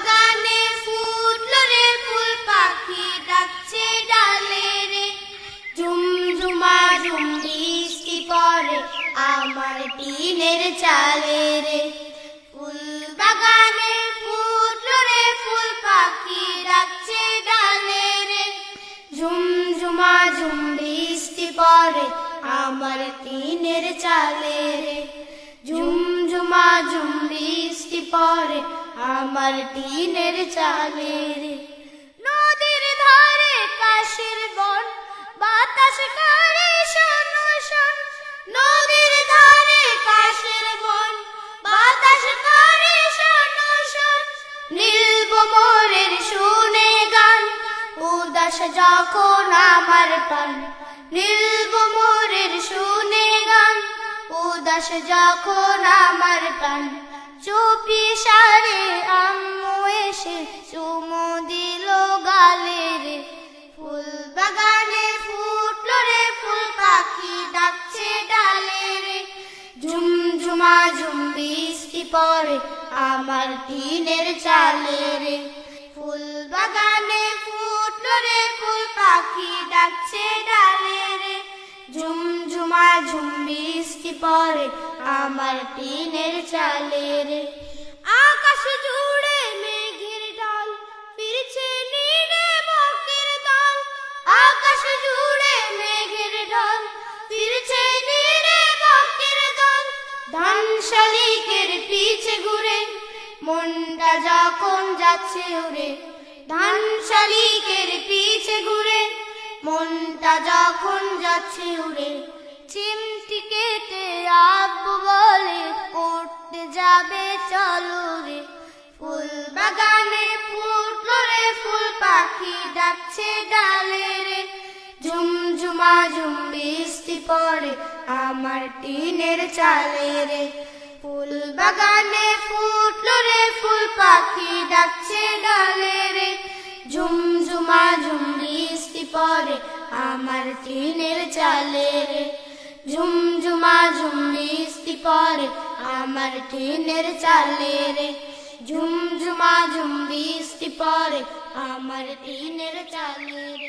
বাগানে ফুটলো রে ফুল, পাখি ডাকছে ডালে রে। ঝুমঝুমা ঝুম বৃষ্টি পড়ে আমার টিনের চালে রে। ফুল বাগানে ফুটলো রে ফুল, পাখি ডাকছে ডালে রে। ঝুমঝুমা ঝুম বৃষ্টি পড়ে আমার টিনের চালে রে। ঝুমঝুমা ঝুম বৃষ্টি পড়ে আমার টিনের চালে রে। নদীর ধারে কাশের বন, বাতাস করে শোন শোন। নদীর ধারে কাশের বন, বাতাস করে শোন শোন। নীল ভ্রমরের শুনে গান, উদাস যখন আমার প্রাণ। নীল ভ্রমরের শুনে গান, উদাস যখন আমার প্রাণ। চুপি সারে আম্মু এসে চুমু দিল গালে রে। ফুল বাগানে ফুটলো রে ফুল, পাখি ডাকছে ডালে রে। ঝুমঝুমা ঝুম বৃষ্টি পড়ে আমার টিনের চালে রে। ফুল বাগানে ফুটলো রে ফুল, পাখি ডাকছে ডালে রে। ঝুমঝুমা ঝুম বৃষ্টি পড়ে আমার টিনের চালে রে। আকাশ জুড়ে মেঘের ঢল, ফিরছে নীড়ে বকের দল। আকাশ জুড়ে মেঘের ঢল, ফিরছে নীড়ে বকের দল। ধান শালিকের পিছে ঘুরে মনটা যখন যাচ্ছে উড়ে। ধান শালিকের পিছে ঘুরে মনটা যখন যাচ্ছে উড়ে। চিমটি কেটে আব্বু বলে পড়তে যাবে চলো রে। ফুল বাগানে ফুটলো রে ফুল, পাখি ডাকছে ডালে রে। ঝুমঝুমা ঝুম বৃষ্টি পড়ে আমার টিনের চালে রে। ফুল বাগানে ফুটলো রে ফুল, পাখি ডাকছে ডালে রে। ঝুমঝুমা ঝুম বৃষ্টি পড়ে আমার টিনের চালে রে। ঝুমঝুমা ঝুম বৃষ্টি পড়ে আমার টিনের চালে রে। ঝুমঝুমা ঝুম বৃষ্টি পড়ে আমার টিনের চালে রে।